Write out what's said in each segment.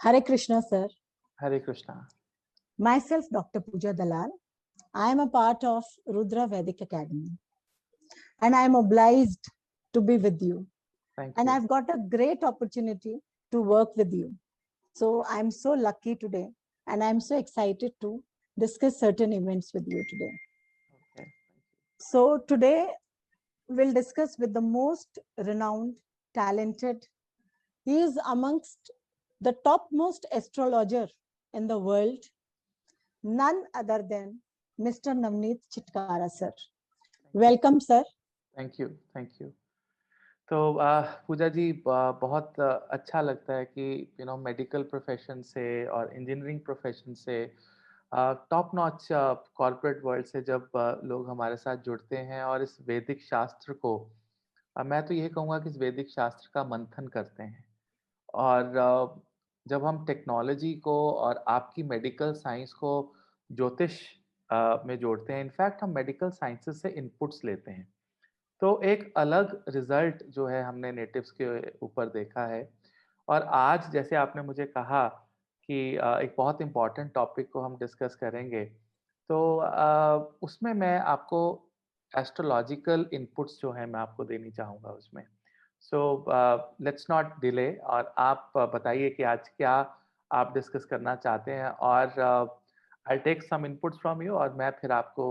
Hare Krishna, sir. Hare Krishna. Myself, Dr. Pooja Dalal. I am a part of Rudra Vedic Academy, and I am obliged to be with you. Thank And you. I've got a great opportunity to work with you. So I'm so lucky today, and I'm so excited to discuss certain events with you today. Okay. So today we'll discuss with the most renowned, talented. He is amongst the topmost astrologer in the world, none other than Mr. Navneet Chitkara, sir. Welcome, sir. Thank you. Thank you. तो पूजा जी बहुत अच्छा लगता है कि medical profession से और engineering profession से top notch corporate world से जब लोग हमारे साथ जुड़ते हैं और इस वैदिक शास्त्र को मैं तो यही कहूँगा कि इस वैदिक शास्त्र का मंथन करते हैं और जब हम टेक्नोलॉजी को और आपकी मेडिकल साइंस को ज्योतिष में जोड़ते हैं, इनफैक्ट हम मेडिकल साइंसेस से इनपुट्स लेते हैं, तो एक अलग रिजल्ट जो है हमने नेटिव्स के ऊपर देखा है। और आज जैसे आपने मुझे कहा कि एक बहुत इम्पोर्टेंट टॉपिक को हम डिस्कस करेंगे, तो उसमें मैं आपको एस्ट्रोलॉजिकल इनपुट्स जो है मैं आपको देनी चाहूँगा उसमें। सो लेट्स नॉट डिले और आप बताइए कि आज क्या आप डिस्कस करना चाहते हैं और I take some inputs from you और मैं फिर आपको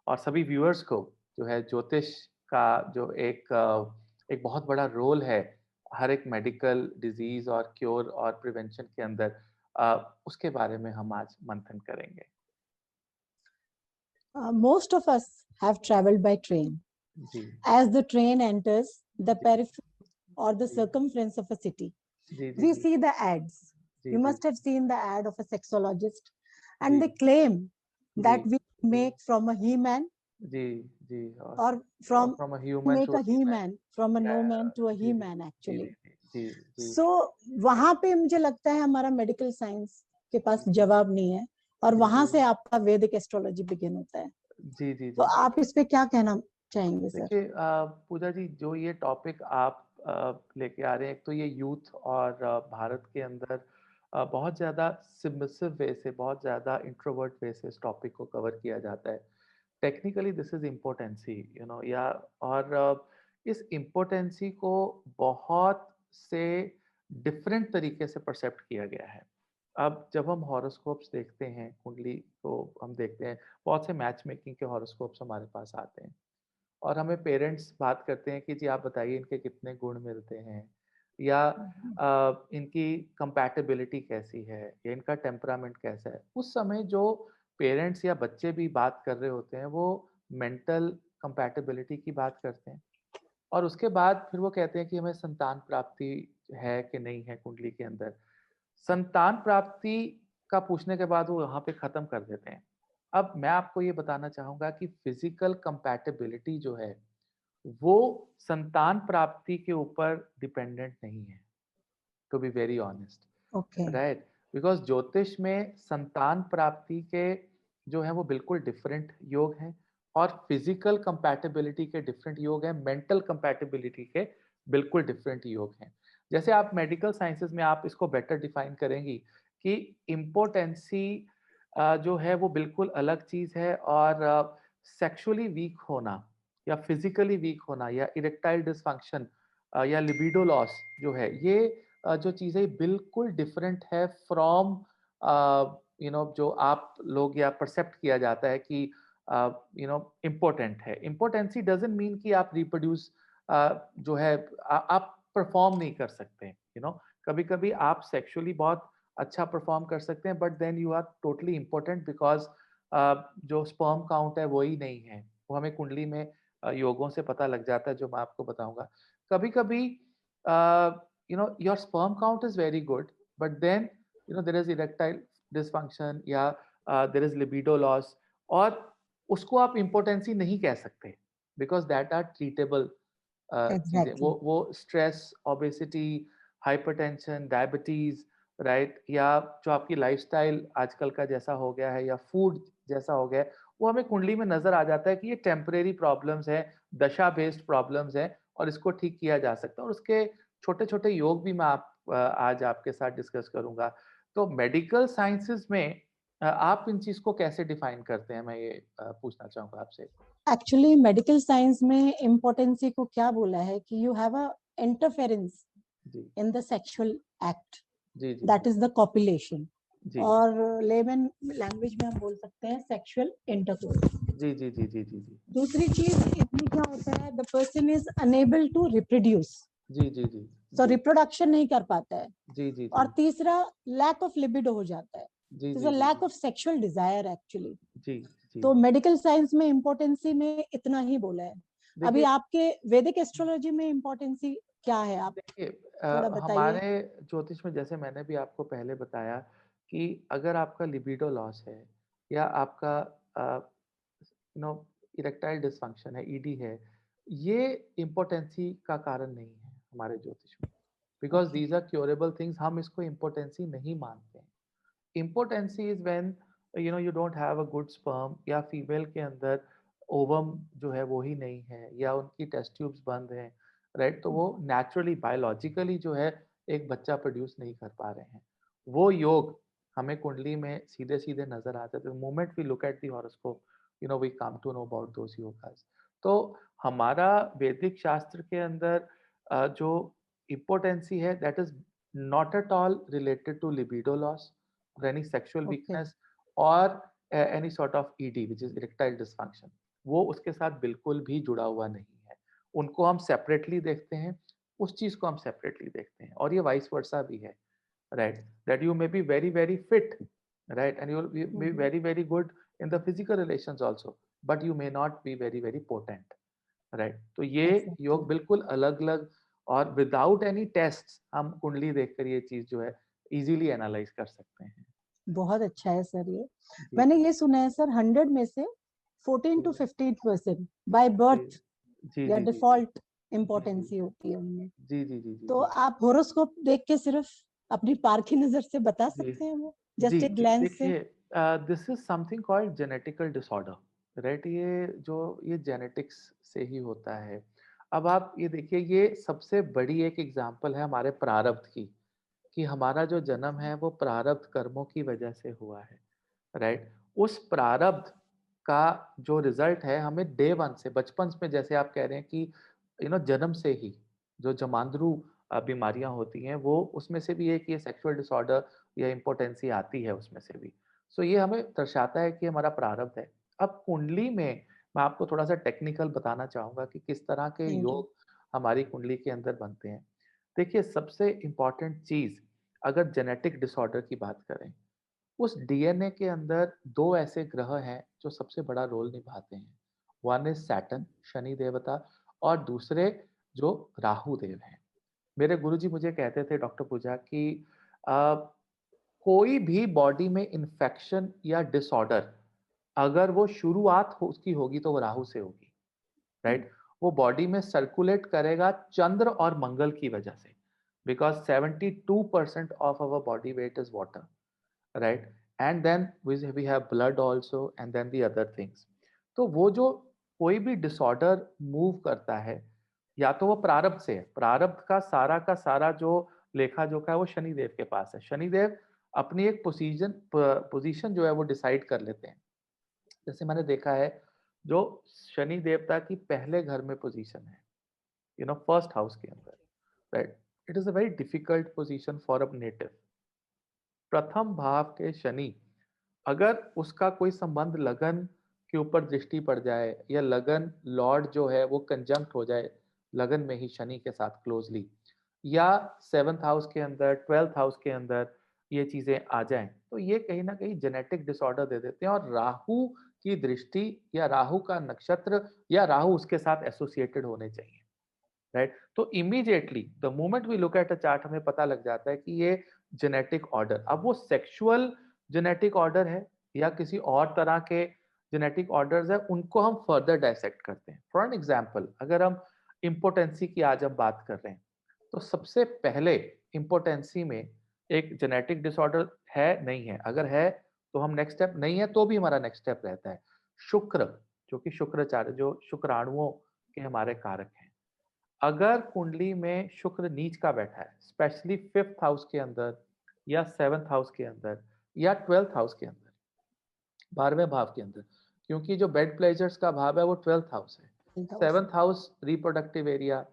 और सभी व्यूअर्स को जो है ज्योतिष का जो एक बहुत बड़ा रोल है हर एक मेडिकल डिजीज और क्योर और प्रिवेंशन के अंदर, उसके बारे में हम आज मंथन करेंगे। Most of us have traveled by train. जी As the train enters the जी periphery or the जी circumference of a city, जी जी we जी see the ads. जी You जी must have seen the ad of a sexologist, जी and they claim जी that we make from a he-man जी जी or from from a human make to a a he-man from a no man to a जी he-man जी actually. जी जी So वहां पे मुझे लगता है हमारा मेडिकल साइंस के पास जवाब नहीं है, और जी वहां से आपका वैदिक एस्ट्रोलॉजी बिगिन होता है। जी जी तो जी आप इस पे क्या कहना चाहेंगे सर? देखिए पूजा जी, जो ये टॉपिक आप लेके आ रहे हैं, एक तो ये यूथ और भारत के अंदर बहुत ज़्यादा सबमिसिव वे से, बहुत ज़्यादा इंट्रोवर्ट वे से इस टॉपिक को कवर किया जाता है। टेक्निकली दिस इज इम्पोर्टेंसी, या और इस इम्पोर्टेंसी को बहुत से डिफरेंट तरीके से परसेप्ट किया गया है। अब जब हम हॉरोस्कोप्स देखते हैं, कुंडली को हम देखते हैं, बहुत से मैच मेकिंग के हॉरोस्कोप्स हमारे पास आते हैं और हमें पेरेंट्स बात करते हैं कि जी आप बताइए इनके कितने गुण मिलते हैं, या इनकी कंपैटिबिलिटी कैसी है, या इनका टेम्परामेंट कैसा है। उस समय जो पेरेंट्स या बच्चे भी बात कर रहे होते हैं, वो मेंटल कंपैटिबिलिटी की बात करते हैं और उसके बाद फिर वो कहते हैं कि हमें संतान प्राप्ति है कि नहीं है कुंडली के अंदर। संतान प्राप्ति का पूछने के बाद वो यहाँ पे खत्म कर देते हैं। अब मैं आपको ये बताना चाहूँगा कि फिजिकल कंपैटिबिलिटी जो है, वो संतान प्राप्ति के ऊपर डिपेंडेंट नहीं है, to be very honest, okay, right? Because ज्योतिष में संतान प्राप्ति के जो है वो बिल्कुल डिफरेंट योग हैं और फिजिकल कंपैटिबिलिटी के डिफरेंट योग हैं, मेंटल कंपैटिबिलिटी के बिल्कुल डिफरेंट योग हैं। जैसे आप मेडिकल साइंसेज़ में आप इसको बेटर डिफाइन करेंगी कि इम्पोटेंसी जो है वो बिल्कुल अलग चीज़ है और सेक्सुअली वीक होना या फिजिकली वीक होना या इरेक्टाइल डिसफंक्शन या लिबिडो लॉस जो है, ये जो चीज़ें बिल्कुल डिफरेंट है फ्रॉम जो आप लोग या परसेप्ट किया जाता है कि इम्पोर्टेंट है। इम्पोर्टेंसी डजंट मीन कि आप रिप्रोड्यूस जो है आप परफॉर्म नहीं कर सकते, कभी-कभी आप सेक्सुअली बहुत अच्छा परफॉर्म कर सकते हैं, but then you are totally impotent because जो स्पर्म काउंट है वो ही नहीं है। वो हमें कुंडली में योगों से पता लग जाता है, जो मैं आपको बताऊँगा। कभी-कभी your sperm count is very good, but then there is erectile dysfunction या there is libido loss, और उसको आप impotency नहीं कह सकते because that are treatable चीजें। एग्जैक्टली। वो stress, obesity, hypertension, diabetes, right, या जो आपकी लाइफस्टाइल आजकल का जैसा हो गया है या फूड जैसा हो गया है, वो हमें कुंडली में नजर आ जाता है कि ये टेम्परेरी प्रॉब्लम्स हैं, दशा बेस्ड प्रॉब्लम्स हैं और इसको ठीक किया जा सकता है। और उसके छोटे छोटे योग भी मैं आज आपके साथ डिस्कस करूंगा। तो मेडिकल साइंसेस में आप इन चीज को कैसे डिफाइन करते हैं, मैं ये पूछना चाहूंगा आपसे। एक्चुअली मेडिकल साइंस में इम्पोर्टेंसी को क्या बोला है कि यू हैव अ इंटरफेरेंस जी इन द सेक्सुअल एक्ट, जी जी दैट जी इज द कॉपुलेशन, जी और लेमन लैंग्वेज में हम बोल सकते हैं सेक्सुअल इंटरकोर्स। जी जी जी जी जी जी दूसरी चीज इसमें क्या होता है, the person is unable to reproduce, जी जी जी सो जी रिप्रोडक्शन नहीं कर पाता है। जी जी और जी तीसरा लैक ऑफ लिबिडो हो जाता है, जी इज अ जी जी lack of sexual desire actually. जी जी। तो मेडिकल साइंस में इम्पोर्टेंसी में इतना ही बोला है। अभी देखिए आपके वैदिक एस्ट्रोलॉजी में इम्पोर्टेंसी क्या है, आप देखिए थोड़ा बताइए। हमारे ज्योतिष में जैसे मैंने भी आपको पहले बताया कि अगर आपका लिबिडो लॉस है या आपका यू नो इरेक्टाइल डिसफंक्शन है, ईडी है, ये इम्पोर्टेंसी का कारण नहीं है हमारे ज्योतिष में, because okay, these are curable things, हम इसको इम्पोर्टेंसी नहीं मानते हैं। Impotency is when you don't have a good sperm, या फीमेल के अंदर ओवम जो है वो ही नहीं है, या उनकी टेस्ट ट्यूब्स बंद हैं, राइट, तो वो नेचुरली बायोलॉजिकली जो है एक बच्चा प्रोड्यूस नहीं कर पा रहे हैं। वो योग हमें कुंडली में सीधे सीधे नजर आते थे, moment we look at the horoscope, we come to know about those yogas. तो हमारा वैदिक शास्त्र के अंदर जो इम्पोर्टेंसी है, that is not at all related to libido loss, any sexual okay, weakness, or any sort of ED which is erectile dysfunction, वो उसके साथ बिल्कुल भी जुड़ा हुआ नहीं है। उनको हम सेपरेटली देखते हैं, उस चीज को हम सेपरेटली देखते हैं, और ये वाइस वर्सा भी है, right, that you may be very very fit, right, and you will be very very good in the physical relations also, but you may not be very very potent, right. तो ये exactly. योग बिल्कुल अलग अलग, और without any test हम कुंडली देखकर ये चीज जो है इजीली एनालाइज कर सकते हैं। बहुत अच्छा है सर ये। जी मैंने ये सुना है सर, 100 में से 14 जी टू 15% बाय जी बर्थ जी या जी जी जी डिफॉल्ट जी जी इम्पोर्टेंसी होती है उनमें। जी जी जी जी तो जी आप होरोस्कोप देख के सिर्फ अपनी पारखी नजर से बता जी सकते हैं वो, जी जस्ट ए ग्लैंस से? देखिए, this is something called genetical disorder, right, ये जेनेटिक्स से ही होता है। अब आप ये देखिए, ये सबसे बड़ी एक एग्जांपल है हमारे प्रारब्ध की, कि हमारा जो जन्म है वो प्रारब्ध कर्मों की वजह से हुआ है, राइट। उस प्रारब्ध का जो रिजल्ट है हमें डे वन से, बचपन में, जैसे आप कह रहे हैं कि जन्म से ही जो जमांद्रू बीमारियां होती हैं, वो उसमें से भी एक ये सेक्सुअल डिसऑर्डर या इम्पोर्टेंसी आती है उसमें से भी। सो ये हमें दर्शाता है कि हमारा प्रारब्ध है। अब कुंडली में मैं आपको थोड़ा सा टेक्निकल बताना चाहूंगा कि किस तरह के थैंक यू। योग हमारी कुंडली के अंदर बनते हैं। देखिए, सबसे इम्पॉर्टेंट चीज, अगर जेनेटिक डिसऑर्डर की बात करें, उस डीएनए के अंदर दो ऐसे ग्रह हैं जो सबसे बड़ा रोल निभाते हैं। वन इज सैटर्न, शनि देवता, और दूसरे जो राहु देव हैं। मेरे गुरुजी मुझे कहते थे, डॉक्टर पूजा, कि अ, कोई भी बॉडी में इन्फेक्शन या डिसऑर्डर, अगर वो शुरुआत उसकी होगी तो वो राहु से होगी, राइट। वो बॉडी में सर्कुलेट करेगा चंद्र और मंगल की वजह से, because 72% of our body weight is water, right, and then we have blood also, and then the other things। तो वो जो कोई भी डिसऑर्डर मूव करता है, या तो वो प्रारब्ध से है, प्रारब्ध का सारा जो लेखा जोखा है वो शनिदेव के पास है। शनिदेव अपनी एक पोजीशन जो है वो डिसाइड कर लेते हैं। जैसे मैंने देखा है, जो शनि देवता की पहले घर में पोजीशन है, फर्स्ट हाउस के अंदर, right, it is a very difficult position for a native. प्रथम भाव के शनि, अगर उसका कोई संबंध लगन के ऊपर दृष्टि पड़ जाए, या लगन लॉर्ड जो है वो कंजंक्ट हो जाए लगन में ही शनि के साथ क्लोजली, या सेवंथ हाउस के अंदर, ट्वेल्थ हाउस के अंदर ये चीजें आ जाएं, तो ये कहीं ना कहीं जेनेटिक डिसऑर्डर दे देते हैं। और राहु की दृष्टि, या राहु का नक्षत्र, या राहु उसके साथ एसोसिएटेड होने चाहिए, राइट। तो immediately the moment we look at a chart, हमें पता लग जाता है कि ये जेनेटिक ऑर्डर, अब वो सेक्सुअल जेनेटिक ऑर्डर है या किसी और तरह के जेनेटिक ऑर्डर्स है, उनको हम फर्दर डायसेक्ट करते हैं। फॉर एन एग्जांपल, अगर हम इम्पोर्टेंसी की आज हम बात कर रहे हैं, तो सबसे पहले इम्पोर्टेंसी में एक जेनेटिक डिसऑर्डर है नहीं है, अगर है तो हम नेक्स्ट स्टेप, नहीं है तो भी हमारा नेक्स्ट स्टेप रहता है शुक्र, जो कि शुक्राचार्य, जो शुक्राणुओं के हमारे कारक हैं। अगर कुंडली में शुक्र नीच का बैठा है, स्पेशली फिफ्थ हाउस के अंदर या 7th हाउस के अंदर या 12th हाउस के अंदर, 12वें भाव के अंदर, क्योंकि जो बेड प्लेजर्स का भाव है वो 12th हाउस है। 7th house reproductive area,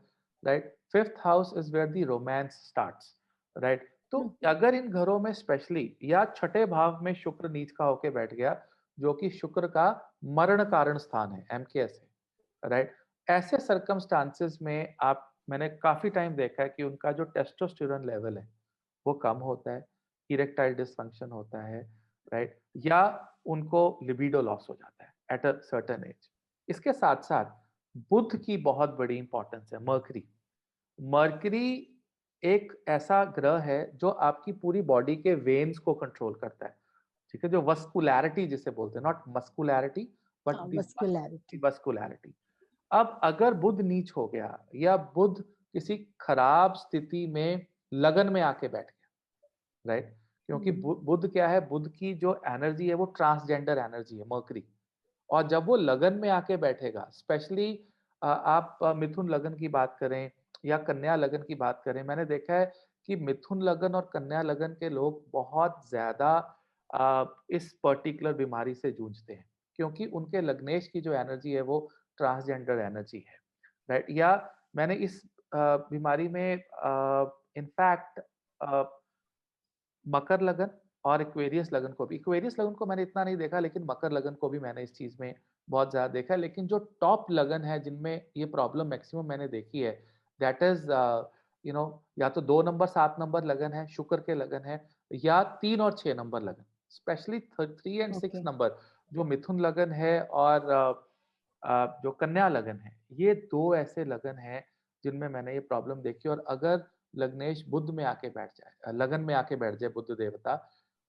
right. 5th house is where the romance starts, right. तो अगर इन घरों में स्पेशली या छठे भाव में शुक्र नीच का होके बैठ गया, जो कि शुक्र का मरण कारण स्थान है, एमकेएस है, राइट। ऐसे सर्कमस्टांसेस में आप, मैंने काफी टाइम देखा है कि उनका जो टेस्टोस्टेरोन लेवल है वो कम होता है, इरेक्टाइल डिसफंक्शन होता है, राइट, या उनको लिबिडो लॉस हो जाता है एट अ सर्टेन एज। इसके साथ साथ बुध की बहुत बड़ी इंपॉर्टेंस है, मर्करी। मर्करी एक ऐसा ग्रह है जो आपकी पूरी बॉडी के वेन्स को कंट्रोल करता है, ठीक है, जो वस्कुलैरिटी जिसे बोलते हैं, नॉट मस्कुलैरिटी बट दी मस्कुलैरिटी। वस्कुलैरिटी। अब अगर बुध नीच हो गया या बुध किसी खराब स्थिति में लगन में आके बैठ गया, राइट, क्योंकि बुध क्या है, बुध की जो एनर्जी है वो ट्रांसजेंडर एनर्जी है, मर्करी। और जब वो लगन में आके बैठेगा, स्पेशली आप मिथुन लगन की बात करें या कन्या लगन की बात करें, मैंने देखा है कि मिथुन लगन और कन्या लगन के लोग बहुत ज्यादा इस पर्टिकुलर बीमारी से जूझते हैं, क्योंकि उनके लग्नेश की जो एनर्जी है वो ट्रांसजेंडर एनर्जी है, राइट। या मैंने इस बीमारी में इनफैक्ट मकर लगन और एक्वेरियस लगन को भी, एक्वेरियस लगन को मैंने इतना नहीं देखा, लेकिन मकर लगन को भी मैंने इस चीज में बहुत ज्यादा देखा है। लेकिन जो टॉप लगन है जिनमें ये प्रॉब्लम मैक्सिमम मैंने देखी है, दैट इज या तो 2 नंबर 7 नंबर लगन है, शुक्र के लगन है, या 3 और 6 नंबर लगन, स्पेशली 3 एंड 6 नंबर, जो मिथुन लगन है और जो कन्या लगन है, ये दो ऐसे लगन हैं जिनमें मैंने ये प्रॉब्लम देखी। और अगर लग्नेश बुध में आके बैठ जाए, लगन में आके बैठ जाए बुध देवता,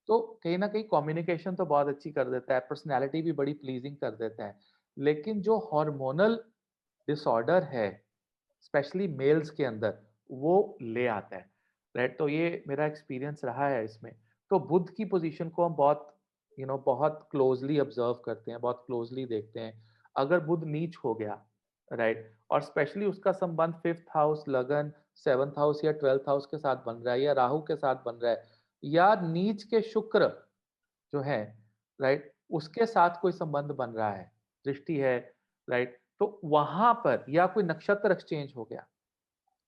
तो कहीं ना कहीं कम्युनिकेशन तो बहुत अच्छी कर देता है, पर्सनैलिटी भी बड़ी प्लीजिंग कर देता है, लेकिन जो हार्मोनल डिसऑर्डर है स्पेशली मेल्स के अंदर, वो ले आता है, राइट। तो ये मेरा एक्सपीरियंस रहा है इसमें। तो बुध की पोजीशन को हम बहुत बहुत क्लोजली ऑब्जर्व करते हैं, बहुत क्लोजली देखते हैं। अगर बुध नीच हो गया, राइट, और स्पेशली उसका संबंध 5th हाउस लगन, 7th हाउस या 12th हाउस के साथ बन रहा है, या राहु के साथ बन रहा है, या नीच के शुक्र जो है, राइट, उसके साथ कोई संबंध बन रहा है, दृष्टि है, राइट, तो वहां पर या कोई नक्षत्र एक्सचेंज हो गया,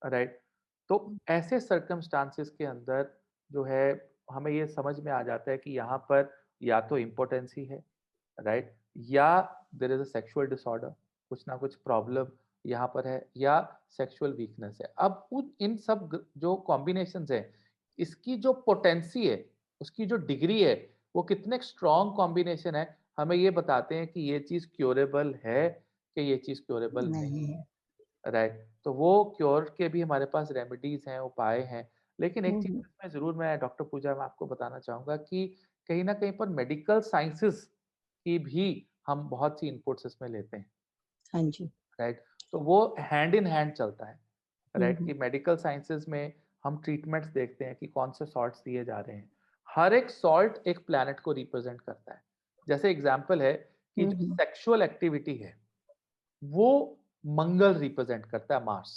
राइट, तो ऐसे सर्कमस्टांसेस के अंदर जो है हमें ये समझ में आ जाता है कि यहाँ पर या तो इम्पोर्टेंसी है, राइट, या there is a sexual disorder, कुछ ना कुछ प्रॉब्लम यहाँ पर है, या सेक्सुअल वीकनेस है। अब उन इन सब जो कॉम्बिनेशंस है, इसकी जो पोटेंसी है, उसकी जो डिग्री है, वो कितने स्ट्रॉन्ग कॉम्बिनेशन है, हमें ये बताते हैं कि ये चीज क्योरेबल है कि ये चीज क्योरेबल नहीं नहीं है, है। राइट। तो वो क्योर के भी हमारे पास रेमेडीज हैं, उपाय हैं। लेकिन एक चीज हम्म, इसमें जरूर मैं डॉक्टर पूजा मैं आपको बताना चाहूंगा कि कहीं ना कहीं पर मेडिकल साइंसेस की भी हम बहुत सी इनपुट्स इसमें लेते हैं, हाँ जी। राइट। तो वो हैंड इन हैंड चलता है, राइट, हम्म, कि मेडिकल साइंसेस में हम ट्रीटमेंट्स देखते हैं कि कौन से सॉल्ट्स दिए जा रहे हैं। हर एक सॉल्ट एक प्लैनेट को रिप्रेजेंट करता है। जैसे एग्जांपल है कि जो हम्म, सेक्सुअल एक्टिविटी है वो मंगल रिप्रेजेंट करता है, मार्स।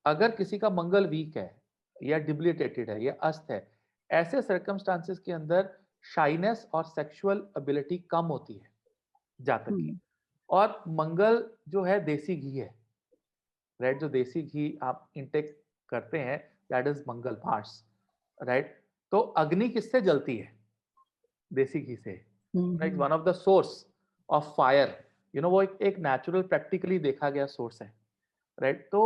अगर किसी का मंगल वीक है या डिबिलिटेटेड है या अस्त है, ऐसे सर्कमस्टांसेस के अंदर शाइनेस और सेक्सुअल एबिलिटी कम होती है जातक की। हम्म, और मंगल जो है देसी घी है, राइट, जो देसी घी आप इंटेक करते हैं, that is Mangal, Mars, right. तो अग्नि किससे जलती है? देसी घी से, right, hmm, one of the source of fire, वो एक नेचुरल प्रैक्टिकली देखा गया सोर्स है, राइट। तो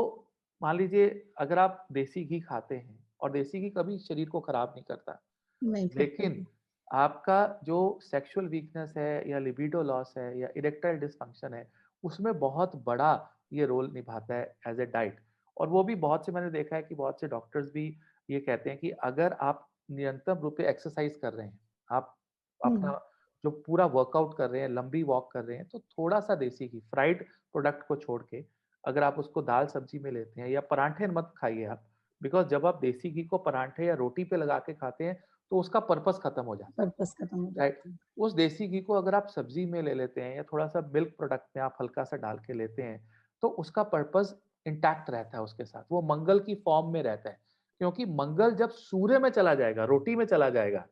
मान लीजिए अगर आप देसी घी खाते हैं, और देसी घी कभी शरीर को खराब नहीं करता, नहीं करता लेकिन है। आपका जो सेक्सुअल वीकनेस है या लिबिडो लॉस है या इरेक्टाइल डिसफंक्शन है, उसमें बहुत बड़ा ये रोल निभाता है एज ए डाइट। और वो भी बहुत से मैंने देखा है कि बहुत से डॉक्टर्स भी ये कहते हैं कि अगर आप निरंतर रूप से एक्सरसाइज कर रहे हैं, आप हम्म, अपना जो पूरा वर्कआउट कर रहे हैं, लंबी वॉक कर रहे हैं, तो थोड़ा सा देसी घी, फ्राइड प्रोडक्ट को छोड़ के अगर आप उसको दाल सब्जी में लेते हैं, या परांठे मत खाइए आप, बिकॉज जब आप देसी घी को परांठे या रोटी पे लगा के खाते हैं तो उसका पर्पस खत्म हो जाता है, पर्पस खत्म हो राइट। जाता है। उस देसी घी को अगर आप सब्जी में ले लेते हैं या थोड़ा सा मिल्क प्रोडक्ट में आप हल्का सा डाल के लेते हैं, तो उसका पर्पस इंटैक्ट रहता है, उसके साथ वो मंगल की फॉर्म में रहता है। क्योंकि मंगल जब सूर्य में चला जाएगा, रोटी में चला जाएगा,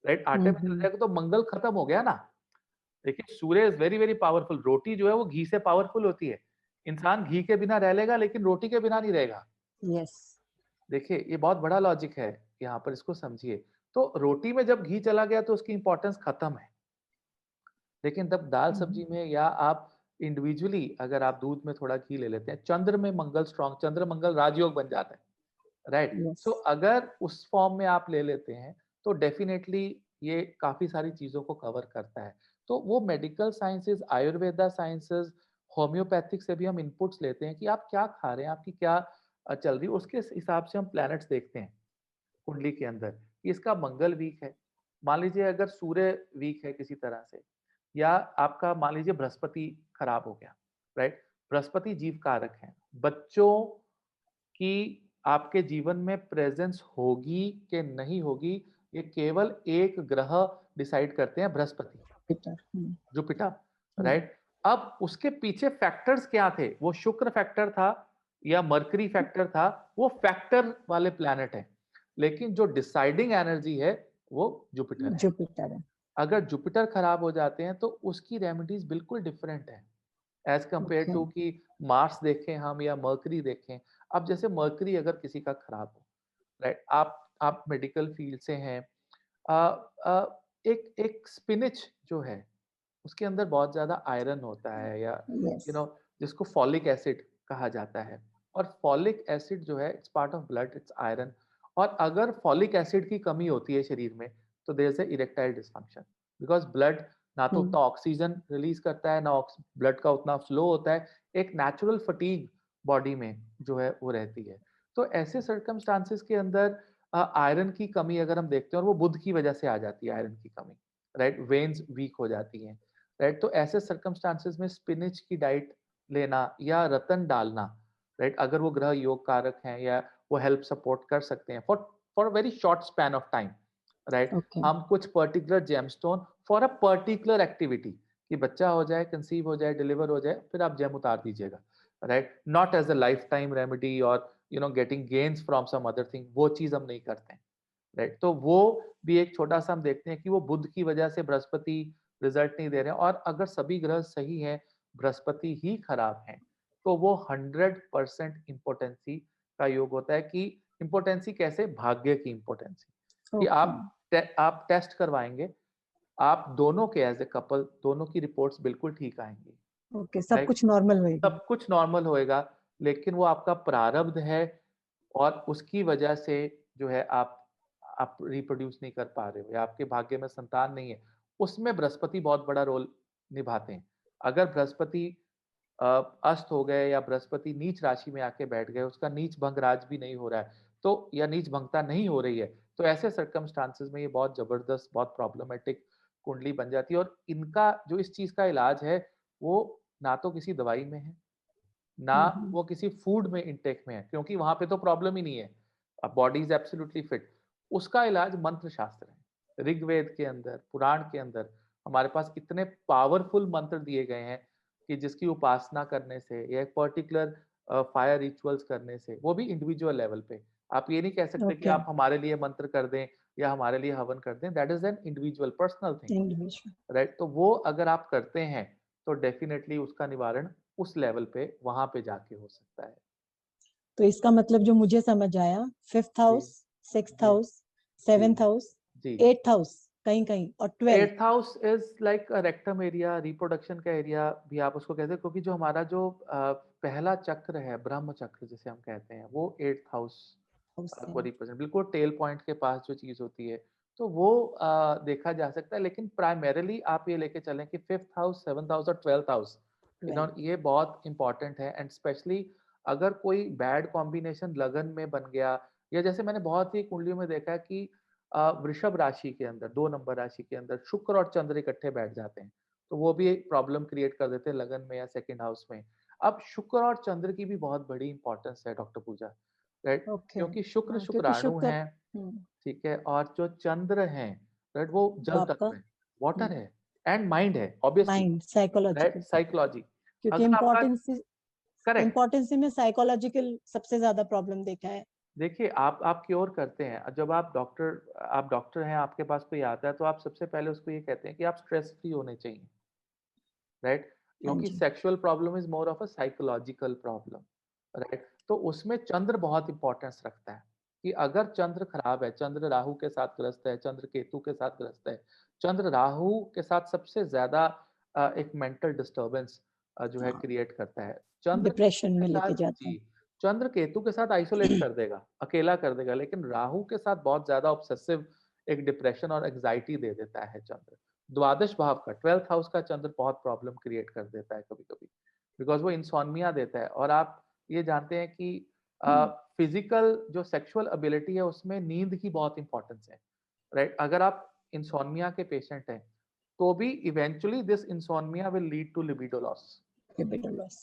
राइट, आटे में चला जाएगा, तो मंगल खत्म हो गया ना। देखिए सूर्य इज वेरी वेरी पावरफुल, रोटी जो है वो घी से पावरफुल होती है। इंसान घी के बिना रह लेगा लेकिन रोटी के बिना नहीं रहेगा। यस, देखिए ये बहुत बड़ा लॉजिक है, यहाँ पर इसको समझिए। तो रोटी में जब घी चला गया तो उसकी इंपॉर्टेंस खत्म है। लेकिन तब दाल सब्जी में या आप इंडिविजुअली अगर आप दूध में थोड़ा घी ले लेते हैं, चंद्र में मंगल स्ट्रॉन्ग, चंद्र मंगल राजयोग बन जाता है, राइट। यस, सो अगर उस फॉर्म में आप ले लेते हैं तो डेफिनेटली ये काफी सारी चीजों को कवर करता है। तो वो medical sciences, Ayurveda sciences, homeopathic से भी हम इनपुट्स लेते हैं कि आप क्या खा रहे हैं, आपकी क्या चल रही है, उसके हिसाब से हम प्लैनेट्स देखते हैं कुंडली के अंदर कि इसका मंगल वीक है। मान लीजिए अगर सूर्य वीक है किसी तरह से, या आपका मान लीजिए बृहस्पति खराब हो गया, राइट। बृहस्पति जीव कारक है, बच्चों की आपके जीवन में प्रेजेंस होगी कि नहीं होगी, ये केवल एक ग्रह डिसाइड करते हैं, बृहस्पति, बेटर, जुपिटर, राइट। अब उसके पीछे फैक्टर्स क्या थे, वो शुक्र फैक्टर था या मरकरी फैक्टर था, वो फैक्टर वाले प्लैनेट है, लेकिन जो डिसाइडिंग एनर्जी है वो जुपिटर है। जुपिटर है। अगर जुपिटर खराब हो जाते हैं तो उसकी रेमेडीज बिल्कुल डिफरेंट है एज कंपेयर ओके, टू कि मार्स देखें हम या मर्करी देखें। अब जैसे मर्करी अगर किसी का खराब हो, राइट, आप मेडिकल फील्ड से हैं, अ, एक एक स्पिनिच जो है उसके अंदर बहुत ज्यादा आयरन होता है, या यस, जिसको फॉलिक एसिड कहा जाता है। और फॉलिक एसिड जो है it's part of blood, it's iron. और अगर फॉलिक एसिड की कमी होती है शरीर में तो there is erectile dysfunction, because blood ना तो उतना ऑक्सीजन रिलीज करता है, ना ब्लड का उतना फ्लो होता है, एक नेचुरल फटीग बॉडी में जो है वो रहती है। तो ऐसे सर्कमस्टांसिस के अंदर आयरन की कमी अगर हम देखते हैं, और वो बुध की वजह से आ जाती है आयरन की कमी, राइट, वेन्स वीक हो जाती हैं, राइट। तो ऐसे सर्कमस्टांसिस में स्पिनिच की डाइट लेना या रतन डालना, राइट, अगर वो ग्रह योग कारक हैं या वो हेल्प सपोर्ट कर सकते हैं for for very short span of time, right. Okay, हम कुछ particular gemstone for a particular activity, कि बच्चा हो जाए, कंसीव हो जाए, डिलीवर हो जाए, फिर आप जेम उतार दीजिएगा, right, not as a life time remedy और getting gains from some other thing, वो चीज हम नहीं करते हैं, राइट। तो वो भी एक छोटा सा हम देखते हैं कि वो बुध की वजह से बृहस्पति रिजल्ट नहीं दे रहे हैं, और अगर सभी ग्रह सही हैं, बृहस्पति ही खराब हैं, तो वो 100% इम्पोर्टेंसी का योग होता है। कि इम्पोर्टेंसी कैसे, भाग्य की इम्पोर्टेंसी, कि ओके, आप टेस्ट करवाएंगे, आप दोनों के एज ए कपल दोनों की रिपोर्ट्स बिल्कुल ठीक आएंगी, ओके, सब राइट, कुछ नॉर्मल होएगा। सब कुछ नॉर्मल होएगा, लेकिन वो आपका प्रारब्ध है, और उसकी वजह से जो है आप रिप्रोड्यूस नहीं कर पा रहे हो, या आपके भाग्य में संतान नहीं है, उसमें बृहस्पति बहुत बड़ा रोल निभाते हैं। अगर बृहस्पति अ, अस्त हो गए या बृहस्पति नीच राशि में आके बैठ गए, उसका नीच भंग राज भी नहीं हो रहा है, तो या नीच भंगता नहीं हो रही है, तो ऐसे सर्कमस्टांसेस में ये बहुत जबरदस्त, बहुत प्रॉब्लमेटिक कुंडली बन जाती है। और इनका जो इस चीज का इलाज है, वो ना तो किसी दवाई में है, ना हम्म, वो किसी फूड में इंटेक में है, क्योंकि वहां पे तो प्रॉब्लम ही नहीं है, बॉडी इज एब्सोल्युटली फिट। उसका इलाज मंत्र शास्त्र है, ऋग्वेद के अंदर, पुराण के अंदर हमारे पास इतने पावरफुल मंत्र दिए गए हैं कि जिसकी उपासना करने से या एक पर्टिकुलर फायर रिचुअल्स करने से, वो भी इंडिविजुअल लेवल पे, आप ये नहीं कह सकते कि ओके, आप हमारे लिए मंत्र कर दें या हमारे लिए हवन कर दें, that is an individual personal thing, individual. Right. तो वो अगर आप करते हैं तो डेफिनेटली उसका निवारण उस लेवल पे वहां पे जाके हो सकता है। तो इसका मतलब जो मुझे समझ आया, फिफ्थ जी, हाउस, सिक्स्थ जी, हाउस, जी, सेवेंथ हाउस, जी। एट्थ हाउस कहीं कहीं, और 12। Eighth house is like rectum area, reproduction का एरिया भी आप उसको कहते हैं, क्योंकि जो हमारा जो पहला चक्र है, ब्रह्म चक्र जिसे हम कहते हैं, वो एट्थ हाउस हाउस से। को रिप्रेजेंट, बिल्कुल टेल पॉइंट के पास जो चीज होती है, तो वो देखा जा सकता है। लेकिन प्राइमरीली आप ये लेके चलें कि फिफ्थ हाउस, सेवंथ हाउस और ट्वेल्थ हाउस, 12। ये बहुत इंपॉर्टेंट है। एंड स्पेशली अगर कोई बैड कॉम्बिनेशन लगन में बन गया, या जैसे मैंने बहुत ही कुंडलियों में देखा है कि वृषभ राशि के अंदर, 2 नंबर राशि के अंदर शुक्र और चंद्र इकट्ठे बैठ जाते हैं, तो वो भी एक प्रॉब्लम क्रिएट कर देते हैं लगन में या सेकंड हाउस में। अब शुक्र और चंद्र की भी बहुत बड़ी इंपॉर्टेंस है डॉक्टर पूजा, राइट, ओके, क्योंकि शुक्र हाँ, क्योंकि शुक्राणु शुक्र, है, ठीक है, और जो चंद्र हैं, राइट, वो वो जल आपका तत्व है, वाटर है, एंड माइंड है obviously, mind, right, psychological, psychology. क्योंकि अगर आपका इम्पोर्टेंस करेक्ट, इम्पोर्टेंस में साइकोलॉजिकल सबसे ज्यादा प्रॉब्लम देखा है। देखिए आप क्योर करते हैं। जब आप डॉक्टर हैं, आपके पास कोई आता है तो आप सबसे पहले उसको ये कहते हैं कि आप स्ट्रेस फ्री होने चाहिए, राइट? हाँ क्योंकि जी। Sexual problem is more of a psychological problem, right? तो उसमें चंद्र बहुत इम्पोर्टेंस रखता है कि अगर चंद्र खराब है, चंद्र राहु के साथ ग्रस्त है, चंद्र केतु के साथ ग्रस्त है, चंद्र राहु के साथ सबसे ज़्यादा एक मेंटल डिस्टर्बेंस जो है हाँ, क्रिएट करता है। चंद्र डिप्रेशन केतु के में साथ लेके जाता है। जी, चंद्र केतु के साथ आइसोलेट कर देगा, अकेला कर देगा, लेकिन राहु के साथ बहुत ज़्यादा ऑब्सेसिव एक डिप्रेशन और एंग्जायटी दे देता है चंद्र। द्वादश भाव का 12th हाउस का चंद्र बहुत प्रॉब्लम क्रिएट कर देता है कभी-कभी, बिकॉज़ वो इंसोम्निया देता है। और आप ये जानते हैं कि हम्म, फिजिकल जो सेक्सुअल एबिलिटी है उसमें नींद की बहुत इंपॉर्टेंस है, राइट? अगर आप इंसोम्निया के पेशेंट हैं, तो भी eventually this insomnia will lead to libido loss, libido loss।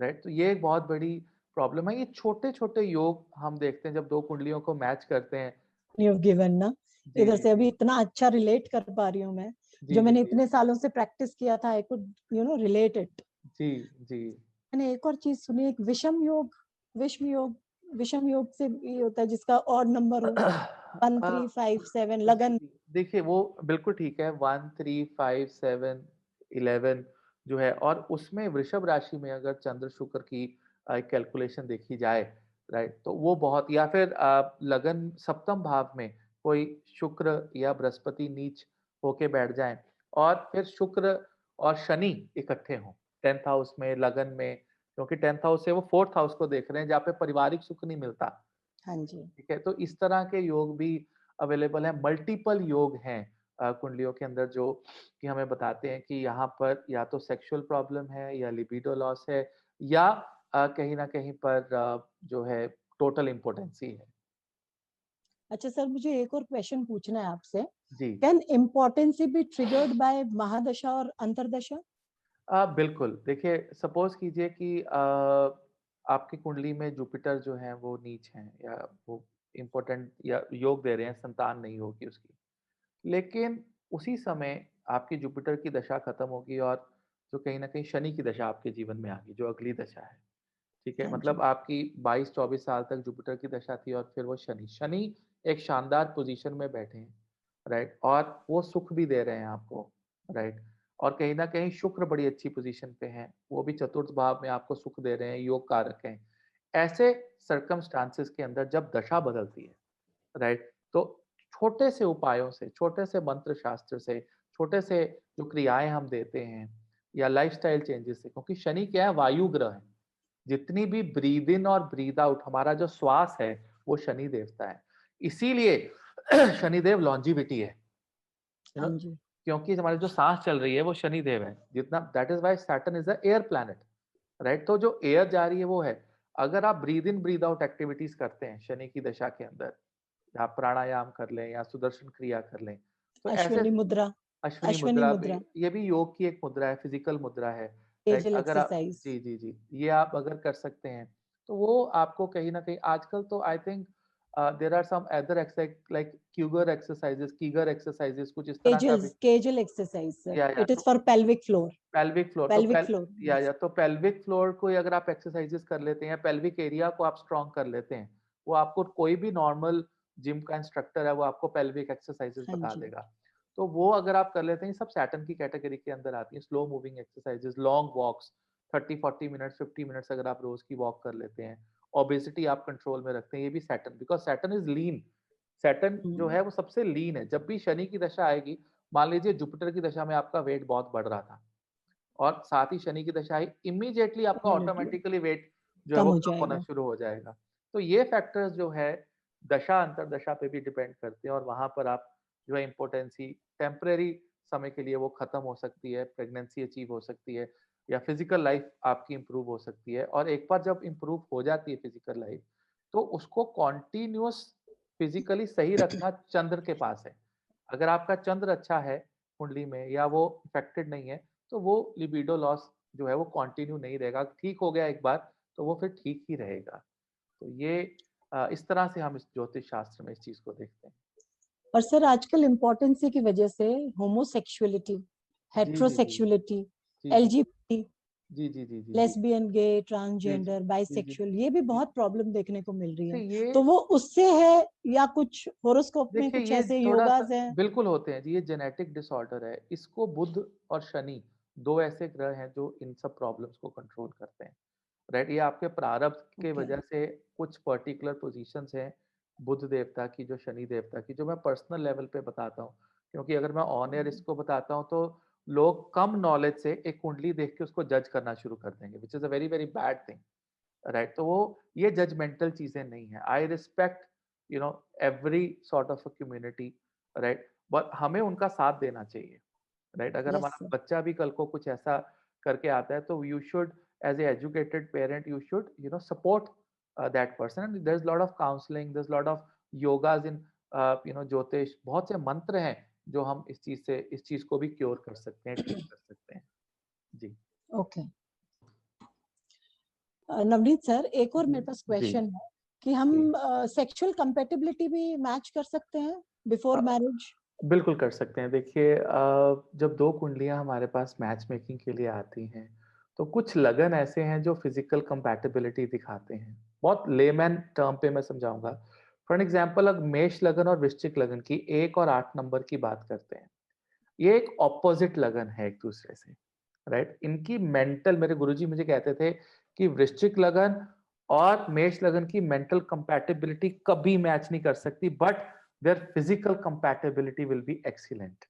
Right? तो ये एक बहुत बड़ी प्रॉब्लम है। ये छोटे-छोटे योग हम देखते हैं जब 2 कुंडलियों को मैच करते हैं। यू हैव गिवन ना, जी, इधर जी, से जी। अभी इतना अच्छा रिलेट कर पा रही हूँ मैं, जी, जो जी, मैंने जी। इतने सालों से प्रैक्टिस किया था, आई कुड रिलेट इट। जी, जी। मैंने एक और चीज सुनी, एक विषम योग, विषम योग, विषम योग से ये होता है जिसका और नंबर हो, 1 अ, 3 5 7 जी, लगन। जी। देखिए वो बिल्कुल ठीक है 1, 3, 5, 7, 11 जो है। और उसमें वृषभ राशि में अगर चंद्र शुक्र की कैलकुलेशन देखी जाए, राइट? तो वो बहुत, या फिर लगन सप्तम भाव में कोई शुक्र या बृहस्पति नीच होके बैठ जाएँ और फिर शुक्र और शनि इकट्ठे हों 10th हाउस में, लगन में, क्योंकि 10th हाउस से वो 4th हाउस को देख रहे हैं जहाँ पे पारिवारिक सुख नहीं मिलता। हाँ जी। ठीक है, तो इस तरह के योग भी अवेलेबल हैं, मल्टीपल योग हैं कुंडलियों के अंदर जो कि हमें बताते हैं कि यहाँ पर या तो सेक्सुअल प्रॉब्लम है या लिबिडो लॉस है या कहीं न कहीं पर जो है टोटल इम्पोटेंसी है। अच्छा सर, मुझे एक और क्वेश्चन पूछना है आपसे। जी। Can impotency be triggered by महादशा और अंतरदशा? बिल्कुल, देखिए सपोज़ कीजिए कि आपकी कुंडली में जुपिटर जो है वो नीच हैं या वो इम्पोर्टेंट या योग दे रहे हैं, संतान नहीं होगी उसकी। लेकिन उसी समय आपकी जुपिटर की दशा खत्म होगी और जो कहीं न कहीं शनि की दशा आपके जीवन में आ गई, जो अगली दशा है, ठीक है? हाँ मतलब जी। आपकी 22-24 साल तक जुपिटर की दशा थी और फिर वो शनि एक शानदार पोज़ीशन में बैठे हैं, राइट? और वो सुख भी दे रहे हैं आपको, राइट? और कहीं न कहीं शुक्र बड़ी अच्छी पोज़ीशन पे हैं, वो भी चतुर्थ भाव में आपको सुख दे रहे हैं, योग कारक हैं। ऐसे सर्कमस्टांसेस के अंदर जब दशा बदलती है, राइट? तो छोटे से उपायों से, छोटे से मंत्र शास्त्र से, छोटे से जो क्रियाएँ हम देते हैं या लाइफ़स्टाइल चेंजेस से, क्योंकि शनि क्या है, वायु ग्रह है। जितनी भी ब्रीथ इन और ब्रीथ आउट हमारा जो श्वास है, वो शनि देवता है। इसीलिए शनिदेव लॉन्जेविटी है, यू नो, हाँ जी। क्योंकि हमारी जो साँस चल रही है वो शनिदेव है। जितना that is why Saturn is a air planet, right? तो जो एयर जा रही है वो है। अगर आप ब्रीथ इन ब्रीथ आउट एक्टिविटीज़ करते हैं शनि की दशा के अंदर, आप प्राणायाम कर लें या सुदर्शन क्रिया कर लें, तो ऐसे अश्विनी मुद्रा, अश्विनी अश्विनी मुद्रा भी, मुद्रा, ये भी योग की एक मुद्रा है, फिजिकल मुद्रा है, राइट? केजल अगर आप एक्सरसाइज। जी, जी, जी, ये आप अगर कर सकते हैं, तो वो आपको कहीं न कहीं आजकल तो I think there are some other exercise like Kegel exercises कुछ इस तरह का भी। Kegel exercise sir, yeah it is तो for pelvic floor. Pelvic floor तो पेल्विक फ्लोर, या यस। तो पेल्विक फ्लोर को अगर आप एक्सरसाइजेस कर लेते हैं, पेल्विक एरिया को आप स्ट्रॉन्ग कर लेते हैं, वो आपको कोई भी नॉर्मल जिम का इंस्ट्रक्टर है, वो आपको पेल्विक एक्सरसाइजेस हाँ बता जी। देगा। तो वो अगर आप कर लेते हैं, सब सैटर्न की कैटेगरी के अंदर आती है। Slow moving exercises, long walks, 30-40 minutes, 50 minutes अगर आप रोज की वॉक कर लेते हैं, ओबेसिटी आप कंट्रोल में रखते हैं, ये भी Saturn, because Saturn is lean. Saturn जो हम्म, है वो सबसे लीन है। जब भी शनि की दशा आएगी, मान लीजिए जुपिटर की दशा में आपका वेट बहुत बढ़ रहा था और साथ ही शनि की दशा आई, इमीडिएटली आपका इम्यूनिटी ऑटोमैटिकली वेट जो है कम वो हो कम होना जाएगा। शुरू हो जाएगा। तो ये फैक्टर्स जो है दशा अंतर्दशा पे भी डिपेंड करते हैं और वहाँ पर आप जो है इम्पोर्टेंसी टेम्परेरी समय के लिए वो खत्म हो सकती है, प्रेगनेंसी अचीव हो सकती है या फिजिकल लाइफ आपकी इम्प्रूव हो सकती है। और एक बार जब इम्प्रूव हो जाती है फिजिकल लाइफ, तो उसको कॉन्टिन्यूअस फिजिकली सही रखना चंद्र के पास है। अगर आपका चंद्र अच्छा है कुंडली में या वो इफेक्टेड नहीं है, तो वो लिबिडो लॉस जो है वो कंटिन्यू नहीं रहेगा। ठीक हो गया एक बार, तो वो फिर ठीक ही रहेगा। तो ये इस तरह से हम इस ज्योतिष शास्त्र में इस चीज़ को देखते हैं। और सर आजकल इम्पोर्टेंसी की वजह से होमोसेक्सुअलिटी, जी, जी, जी। हेट्रोसेक्सुअलिटी, जी, जी। एलजीबीटी, जी जी जी जी जी लेस्बियन, गे, जी जी ट्रांसजेंडर, जी जी बाइसेक्सुअल, ये भी जी। बहुत प्रॉब्लम देखने को मिल रही तो है। ये तो वो उससे है या कुछ होरोस्कोप में देखिए कुछ ये ऐसे थोड़ा सा योगाज हैं? बिल्कुल होते हैं जी, ये जेनेटिक डिसऑर्डर है। इसको बुध और शनि 2 ऐसे ग्रह हैं जो इन सब प्रॉब्लम्स को कंट्रोल करते हैं, राइट? ये आपके प्रारब्ध के ओके। वजह से कुछ पर्टिकुलर पोज़ीशंस हैं, बुध देवता की, जो शनि देवता की, जो मैं पर्सनल लेवल पे बताता हूँ। क्योंकि अगर मैं ऑन एयर इसको बताता हूँ तो लोग कम नॉलेज से एक कुंडली देख के उसको जज करना शुरू कर देंगे, which is a very, very bad thing. Right, तो वो ये जजमेंटल चीजें नहीं है। I respect you know every sort of a community, right, but हमें उनका साथ देना चाहिए, राइट। अगर यस हमारा सर। बच्चा भी कल को कुछ ऐसा करके आता है तो you should as a educated parent you should support that person. And there is lot of counselling, there is lot of yogas in ज्योतिष, बहुत से मंत्र हैं जो हम इस चीज को भी क्योर कर सकते हैं, ठीक कर सकते हैं। जी ओके। नवनीत सर, एक और जी मेरे पास जी क्वेश्चन है कि जी। हम सेक्सुअल कंपेटिबिलिटी भी मैच कर सकते हैं बिफोर मैरिज? बिल्कुल कर सकते हैं। देखिए जब 2 कुंडलियाँ हमारे पास मैच मेकिंग के लिए आती हैं, तो कुछ लगन ऐसे हैं जो फिज़िकल कंपैटिबिलिटी दिखाते हैं। बहुत लेमैन टर्म पे मैं समझाऊँगा। फॉर एन एग्ज़ाम्पल, अगर मेष लगन और वृश्चिक लगन की 1 और 8 नंबर की बात करते हैं। ये एक ऑपोज़िट लगन है एक-दूसरे से, राइट? इनकी मेंटल, मेरे गुरुजी मुझे कहते थे कि वृश्चिक लगन और मेष लगन की मेंटल कंपैटिबिलिटी कभी मैच नहीं कर सकती, but their physical compatibility will be excellent,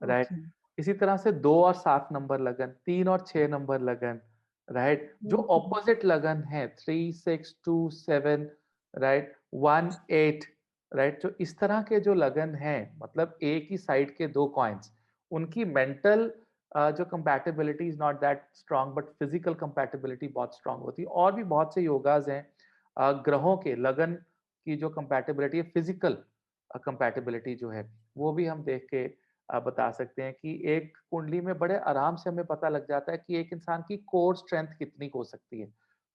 right? Okay. इसी तरह से 2 और 7 नंबर लगन, 3 और 6 नंबर लगन, राइट? जो ऑपोजिट लगन है 3, 6, 2, 7, राइट? 1, 8, राइट? जो इस तरह के जो लगन हैं, मतलब एक ही साइड के 2 कॉइन्स, उनकी मेंटल जो compatibility is not that strong, but physical compatibility बहुत स्ट्रांग होती है। और भी बहुत से योगाज़ हैं ग्रहों के लगन की जो कंपैटिबिलिटी है, फिजिकल कंपैटिबिलिटी जो है, वो भी हम देख के बता सकते हैं कि एक कुंडली में बड़े आराम से हमें पता लग जाता है कि एक इंसान की कोर स्ट्रेंथ कितनी हो सकती है।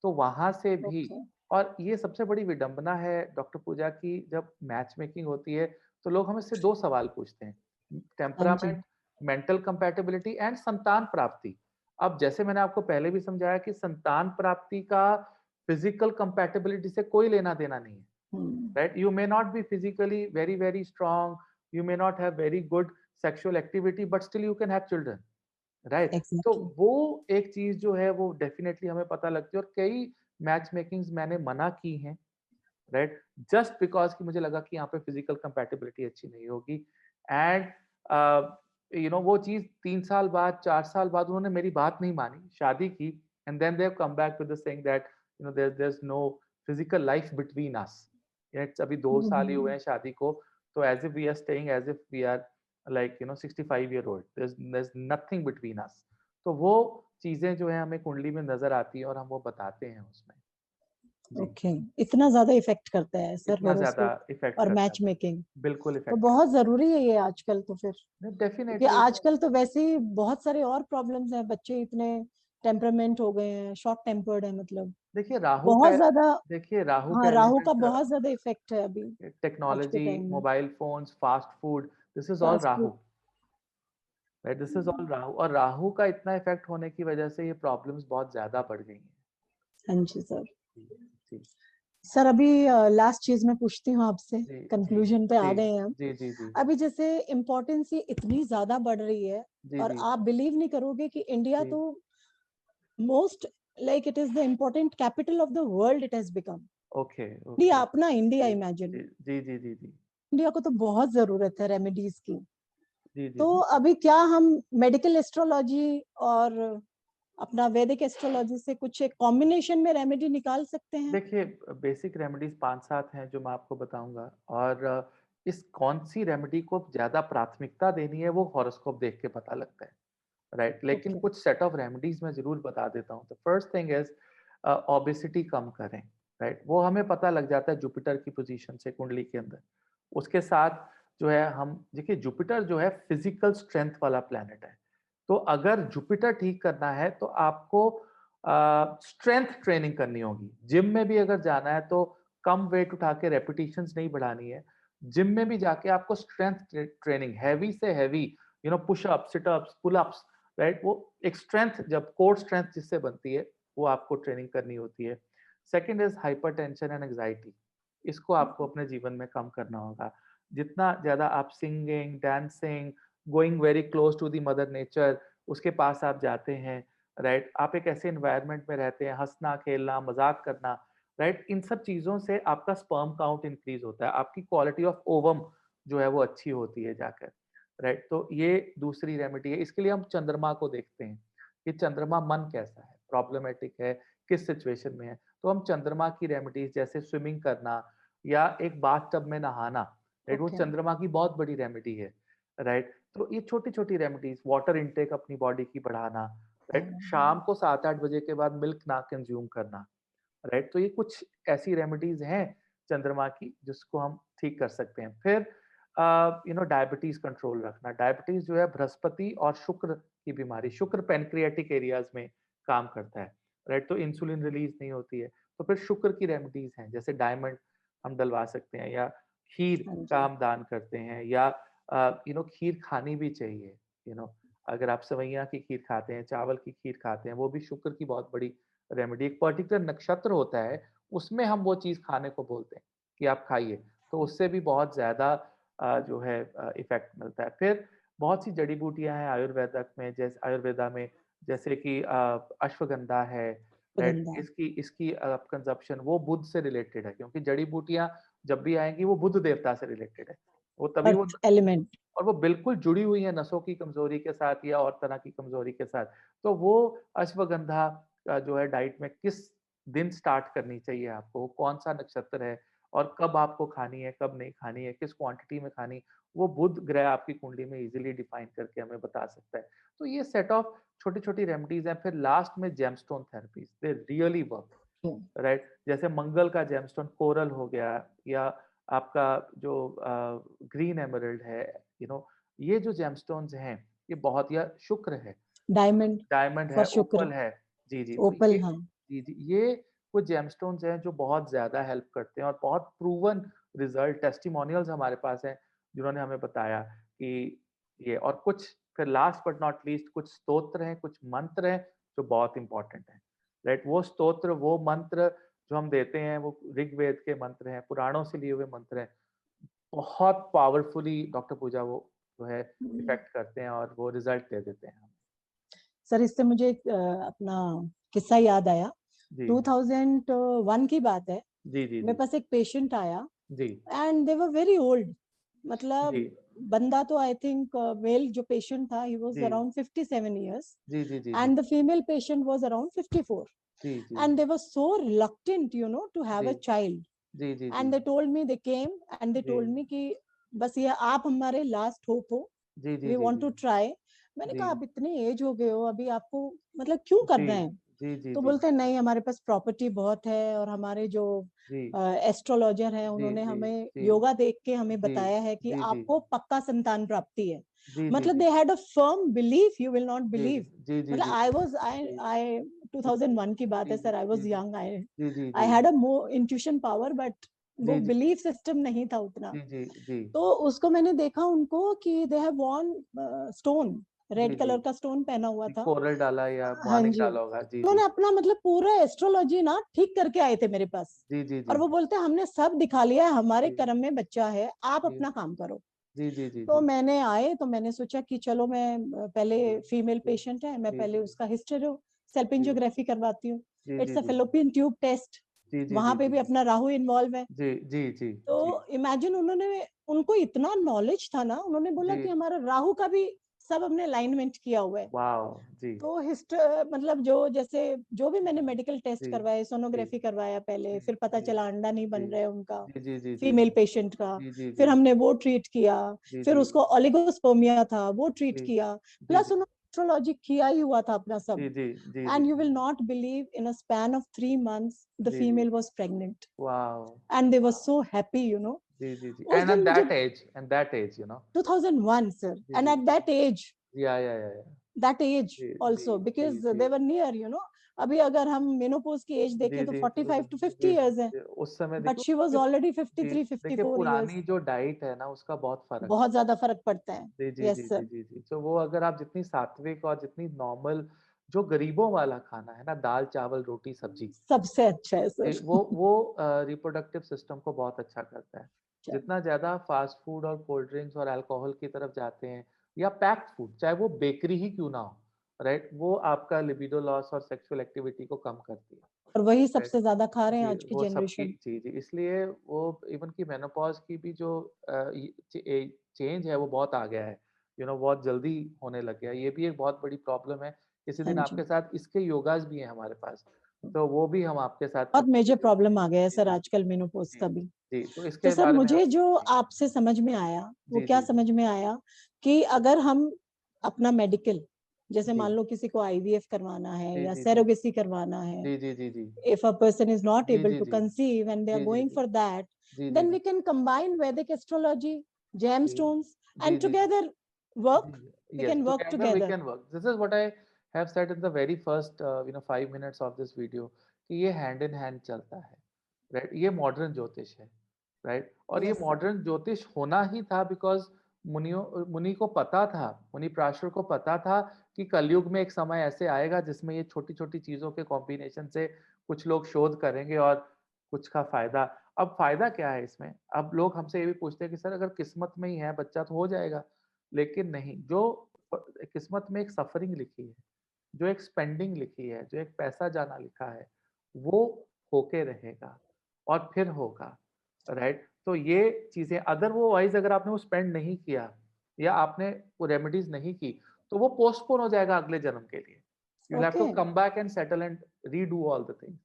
तो वहाँ से भी, ओके। और ये सबसे बड़ी विडंबना है डॉक्टर पूजा की, जब मैच मेकिंग होती है तो लोग हमसे 2 सवाल पूछते हैं, हाँ जी। टेम्परामेंट, मेंटल कंपैटिबिलिटी एंड संतान प्राप्ति। अब जैसे मैंने आपको पहले भी समझाया कि संतान प्राप्ति का फिजिकल कंपैटिबिलिटी से कोई लेना-देना नहीं है। हम्म। Right, you may not be physically very very strong, you may not have very good sexual activity, but still you can have children, right? तो एग्जैक्टली। वो एक चीज जो है वो डेफिनेटली हमें पता लगती है, और कई मैच मेकिंग्स मैंने मना की हैं, राइट, जस्ट बिकॉज कि मुझे लगा कि यहाँ पे फिजिकल कंपैटिबिलिटी अच्छी नहीं होगी। एंड वो चीज 3 साल बाद, 4 साल बाद उन्होंने मेरी बात नहीं मानी, शादी की, and then they come back with the saying that there is no physical life between us. It's अभी 2 साल ही हुए हैं शादी को, तो as if we are staying as if we are like 65 year old, there is nothing between us. तो वो चीजें जो है हमें कुंडली में नजर आती है और हम वो बताते हैं उसमें। जी, ओके। इतना ज्यादा इफेक्ट करता है सर इतना ज़्यादा होरोस्कोप इफ़ेक्ट और करता है, मैच मेकिंग? बिल्कुल तो इफ़ेक्ट बहुत करता जरूरी है ये आजकल तो फिर, है। क्योंकि डेफ़िनेटली आजकल तो वैसे ही बहुत सारे और प्रॉब्लम्स हैं, बच्चे इतने टेम्परामेंट हो गए हैं, शॉर्ट टेम्पर्ड है मतलब, देखिए राहु का बहुत ज्यादा। देखिए राहु का हाँ, राहु का एलिमेंट, बहुत ज्यादा इफेक्ट है अभी आज के टेक्नोलॉजी, टाइम में। Mobile phones, fast food, this is all fast Rahu, food. Right? This is all Rahu, और राहु का इतना इफ़ेक्ट होने की वज़ह से ये प्रॉब्लम्स बहुत ज़्यादा बढ़ गई हैं। हाँ जी सर। जी, जी, सर अभी लास्ट चीज मैं पूछती हूँ आपसे, जी, जी, कंक्लूजन पे जी, आ गए हैं हम। जी, जी, जी, अभी जैसे इम्पोर्टेंस ये इतनी ज्यादा बढ़ रही है, जी, और जी, आप बिलीव नहीं करोगे कि इंडिया जी, तो most, like it is the important capital of the world it has become. Okay, India, okay, अपना इंडिया जी, इमेजिन। जी, जी, जी, जी, जी, इंडिया को तो बहुत जरूरत है रेमेडीज की। जी, जी, तो जी। अभी क्या हम मेडिकल एस्ट्रोलॉजी और अपना वैदिक एस्ट्रोलॉजी से कुछ एक कॉम्बिनेशन में रेमेडी निकाल सकते हैं? देखिए, बेसिक रेमेडीज़ 5-7 हैं जो मैं आपको बताऊँगा, और इस कौन-सी रेमेडी को ज़्यादा प्राथमिकता देनी है वो हॉरोस्कोप देख के पता लगता है, राइट? लेकिन ओके। कुछ सेट ऑफ रेमेडीज़ मैं ज़रूर बता देता हूँ। तो फर्स्ट थिंग इज़ ओबेसिटी कम करें, राइट? वो हमें पता लग जाता है जुपिटर की पोज़ीशन से कुंडली के अंदर। उसके साथ जो है हम देखिए, जुपिटर जो है फिज़िकल स्ट्रेंथ वाला प्लैनेट है। तो अगर जुपिटर ठीक करना है तो आपको स्ट्रेंथ ट्रेनिंग करनी होगी। जिम में भी अगर जाना है तो कम वेट उठा के रेपिटेशंस नहीं बढ़ानी है। जिम में भी जाके आपको स्ट्रेंथ ट्रेनिंग, हैवी से heavy, push up, sit ups, pull ups, right? वो एक स्ट्रेंथ, जब कोर स्ट्रेंथ जिससे बनती है, वो आपको ट्रेनिंग करनी होती है। Second is hypertension and anxiety. इसको आपको अपने जीवन में कम करना होगा। जितना ज़्यादा आप singing, dancing, going very close to the mother nature, उसके पास आप जाते हैं, राइट? आप एक ऐसे एनवायरनमेंट में रहते हैं, हँसना, खेलना, मज़ाक करना, राइट? इन सब चीज़ों से आपका स्पर्म काउंट इंक्रीज़ होता है, आपकी क्वालिटी ऑफ ओवम जो है वो अच्छी होती है जाकर, राइट? तो ये दूसरी रेमेडी है। इसके लिए हम चंद्रमा को देखते हैं, कि चंद्रमा मन कैसा है, प्रॉब्लमैटिक है, किस सिचुएशन में है। तो हम चंद्रमा की रेमेडीज़ जैसे स्विमिंग करना या एक बाथटब में नहाना, राइट? वो Okay. चंद्रमा की बहुत बड़ी रेमेडी है, राइट? तो ये छोटी-छोटी रेमेडीज़, वाटर इनटेक अपनी बॉडी की बढ़ाना, राइट? शाम को 7-8 बजे के बाद मिल्क ना कंज़्यूम करना, राइट? तो ये कुछ ऐसी रेमेडीज़ हैं चंद्रमा की जिसको हम ठीक कर सकते हैं। फिर डायबिटीज़ कंट्रोल रखना। डायबिटीज़ जो है बृहस्पति और शुक्र की बीमारी, शुक्र पैनक्रियाटिक एरियाज़ में काम करता है, राइट? तो इंसुलिन रिलीज़ नहीं होती है। तो फिर शुक्र की रेमेडीज़ हैं, जैसे डायमंड हम डलवा सकते हैं, या खीर हाँ का जी। हम दान करते हैं, या खीर खानी भी चाहिए, अगर आप सेवइयाँ की खीर खाते हैं, चावल की खीर खाते हैं, वो भी शुक्र की बहुत बड़ी रेमेडी। एक पर्टिकुलर नक्षत्र होता है, उसमें हम वो चीज़ खाने को बोलते हैं कि आप खाइए, तो उससे भी बहुत ज़्यादा जो है इफ़ेक्ट मिलता है। फिर बहुत सी जड़ी-बूटियाँ हैं आयुर्वेदा में, जैसे कि अश्वगंधा है, राइट? सुगंधा। इसकी कंज़प्शन वो बुध से रिलेटेड है, क्योंकि जड़ी-बूटियाँ जब भी आएँगी वो बुध देवता से रिलेटेड है। वो तभी वो अर्थ एलिमेंट। और वो बिल्कुल जुड़ी हुई है नसों की कमज़ोरी के साथ या और तरह की कमज़ोरी के साथ। तो वो अश्वगंधा जो है डाइट में किस दिन स्टार्ट करनी चाहिए आपको, वो कौन-सा नक्षत्र है और कब आपको खानी है, कब नहीं खानी है, किस क्वांटिटी में खानी, वो बुध ग्रह आपकी कुंडली में ईज़िली डिफाइन करके हमें बता सकता है। तो ये सेट ऑफ छोटी-छोटी रेमेडीज़ हैं। फिर लास्ट में gemstone therapies, they really work, right? जैसे मंगल का जेमस्टोन कोरल हो गया, या आपका जो ग्रीन एमराल्ड है, यू नो ये जो जेमस्टोन्स हैं, ये बहुत, या शुक्र है, डायमंड डायमंड फॉर है, शुक्र। ओपल है। जी, जी, तो ओपल, ये हाँ। जी, जी, ये कुछ जेमस्टोन्स हैं जो बहुत ज़्यादा हेल्प करते हैं और बहुत प्रूवन रिज़ल्ट टेस्टिमोनियल्स हमारे पास हैं, जिन्होंने हमें बताया कि ये, और कुछ फिर लास्ट बट नॉट लीस्ट कुछ स्तोत्र हैं, कुछ मंत्र हैं जो बहुत इम्पोर्टेंट हैं, राइट? वो स्तोत्र, वो मंत्र जो हम देते हैं, वो ऋग्वेद के मंत्र हैं, पुराणों से लिए हुए मंत्र हैं। बहुत पावरफुली डॉक्टर पूजा वो जो है इफ़ेक्ट करते हैं और वो रिज़ल्ट दे देते हैं। सर, इससे मुझे एक अपना किस्सा याद आया। जी। 2001 की बात है। जी, जी, मेरे जी। पास एक पेशेंट आया जी, and they were very old. जी, मतलब बंदा तो आई थिंक मेल जो पेशेंट था ही वाज जी, अराउंड 57 years जी, जी, जी, जी, and the female patient was around 54, जी, जी, and they were so reluctant to have जी, a child. जी, जी, जी, And they told me, they came and they जी, told me कि बस ये आप हमारे लास्ट होप हो, जी, जी, वी जी, वांट जी, टू ट्राई। मैंने जी, कहा आप इतने एज हो गए हो, अभी आपको मतलब क्यों जी, करना है? जी, जी, तो जी, बोलते हैं नहीं, हमारे पास प्रॉपर्टी बहुत है और हमारे जो जी, एस्ट्रोलॉजर हैं जी, उन्होंने जी, हमें जी, योगा देख के हमें जी, बताया है कि जी, जी, आपको पक्का संतान प्राप्ति है। जी, जी, मतलब जी, they had a firm belief, you will not जी, बिलीव। जी, जी, मतलब जी, आई 2001 की बात है जी, सर, आई जी, वाज यंग, आई जी, जी, आई जी, had a more intuition power, but वो जी, जी, बिलीफ सिस्टम नहीं था उतना। जी, जी, जी, तो उसको मैंने देखा उनको कि दे हैव वॉर्न स्टोन, जी, रेड जी, कलर का स्टोन पहना हुआ था। कोरल डाला या हाँ मानिक जी। डाला होगा। जी, जी, उन्होंने अपना मतलब पूरा एस्ट्रोलॉजी ना ठीक करके आए थे मेरे पास। जी, जी, और जी, वो बोलते हमने सब दिखा लिया है, हमारे जी, कर्म में बच्चा है, आप जी, अपना काम करो। जी, जी, जी, तो जी, मैंने आए तो मैंने सोचा कि चलो मैं पहले जी, फीमेल जी, पेशेंट है, मैं जी, पहले जी, उसका हिस्टेरो जी, सेल्पिंजियोग्राफी करवाती हूँ। जी, जी, इट्स अ जी, फेलोपियन ट्यूब टेस्ट। जी, जी, वहां जी, पे जी, भी अपना राहु इन्वॉल्व है। जी, जी, जी, तो जी, इमेजिन उनको इतना नॉलेज था ना, उन्होंने बोला जी, कि हमारा राहु का भी सब हमने अलाइनमेंट किया हुआ है। वाओ! जी, तो मतलब जो जैसे जो भी मैंने मेडिकल टेस्ट जी, करवाए, जी, सोनोग्राफी करवाया पहले, जी, फिर पता जी, चला अंडा नहीं जी, बन रहा है उनका, जी, जी, जी, जी, फीमेल पेशेंट का। जी, जी, फिर जी, हमने वो ट्रीट किया, जी, फिर जी, उसको ओलिगोस्पर्मिया था वो ट्रीट जी, किया, जी, प्लस उन्होंने एस्ट्रोलॉजी किया ही हुआ था अपना सब। जी, जी, जी, जी, and you will not believe, in a span of 3 months the जी, जी, female was pregnant wow! And they were so happy. जी, जी, जी, उस and दिन मुझे at that age, 2001 sir, ji, and ji, at that age, yeah, yeah, yeah, yeah, that age ji, ji, also, ji, because ji, they were near. अभी अगर हम menopause की एज देखें जी तो जी 45 to 50 जी years है, जी, उस समय बट देखो शी वाज ऑलरेडी जी, 53 देखिए 54 years. पुरानी जो डाइट है ना उसका बहुत फर्क है। बहुत ज्यादा फर्क पड़ता है. जी जी जी यस जी सर. जी जी, तो वो अगर आप जितनी सात्विक और जितनी नॉर्मल जो गरीबों वाला खाना है ना, दाल चावल रोटी सब्जी, सबसे अच्छा है सर. वो रिप्रोडक्टिव सिस्टम को बहुत अच्छा करता है। जितना ज़्यादा फास्ट फूड और कोल्ड ड्रिंक्स और अल्कोहल की तरफ जाते हैं या पैक्ड फूड, चाहे वो बेकरी ही क्यों ना हो, राइट? वो आपका लिबिडो लॉस और सेक्सुअल एक्टिविटी को कम करती है, और वही राइट? सबसे ज्यादा खा रहे हैं जी, आज की वो सबकी जनरेशन. जी, जी, इसलिए वो इवन की मेनोपॉज़ की भी जो चेंज है वो बहुत आ गया है, बहुत जल्दी होने लग गया है। ये भी एक बहुत बड़ी प्रॉब्लम है। किसी हाँ दिन जी. आपके साथ इसके योगाज़ भी हैं हमारे पास, तो वो भी हम आपके साथ बहुत मेजर जी, प्रॉब्लम आ गया है सर जी, आजकल मेनोपॉज जी, का भी. जी, तो तो इसके सर बारे में मुझे आप जो जी, आपसे समझ में आया वो जी, क्या जी, समझ में आया कि अगर हम अपना मेडिकल, जैसे जी, मान लो किसी को आईवीएफ करवाना है जी, या जी, जी, सेरोगेसी करवाना है, जी, जी, जी, जी, if a person is not ji, able ji, to ji, conceive and they are ji, ji, going ji, for that, ji, ji, then ji, we can combine Vedic astrology, ji, gemstones, ji, and ji, ji. together work. Ji, We yes, can work together we together. can work. This is what I have said in the very first, 5 minutes of this video कि ये hand in hand चलता है, right? ये modern ज्योतिष है, right? और ये Yes, sir. Modern ज्योतिष होना ही था बिकॉज़ मुनि को पता था, मुनि पराशर को पता था कि कलयुग में एक समय ऐसे आएगा जिसमें ये छोटी-छोटी चीज़ों के कॉम्बिनेशन से कुछ लोग शोध करेंगे और कुछ का फ़ायदा। अब फ़ायदा क्या है इसमें? अब लोग हमसे ये भी पूछते हैं कि सर अगर किस्मत में ही है बच्चा तो हो जाएगा। लेकिन नहीं, जो किस्मत में एक सफरिंग लिखी है, जो एक स्पेंडिंग लिखी है, जो एक पैसा जाना लिखा है, वो होके रहेगा और फिर होगा, राइट? तो ये चीज़ें अदरवाइज़ अगर आपने वो स्पेंड नहीं किया या आपने वो रेमेडीज़ नहीं की, तो वो पोस्टपोन हो जाएगा अगले जन्म के लिए। You will have to Okay. Come back and settle and redo all the things.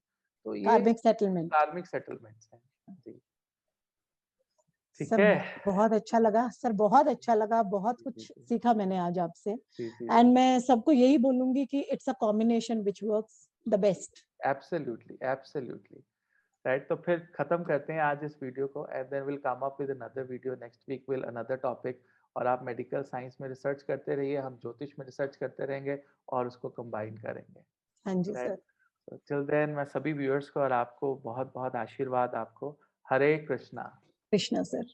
तो ये Karmic settlement. कार्मिक सेटलमेंट्स हैं। जी, ठीक सर है? बहुत अच्छा लगा सर, बहुत अच्छा लगा, बहुत जी, जी, कुछ जी। सीखा मैंने आज आपसे. जी, जी, एंड जी। मैं सबको यही बोलूंगी कि it's a combination which works the best. Absolutely, absolutely. Right, तो फिर खत्म करते हैं आज इस वीडियो को and then will come up with another video next week will another topic. और आप मेडिकल साइंस में रिसर्च करते रहिए, हम ज्योतिष में रिसर्च करते रहेंगे और उसको कंबाइन करेंगे। हाँ जी राइट, सर. तो टिल देन मैं सभी व्यूअर्स को और आपको बहुत बहुत आशीर्वाद आपको। हरे कृष्णा। कृष्णा सर.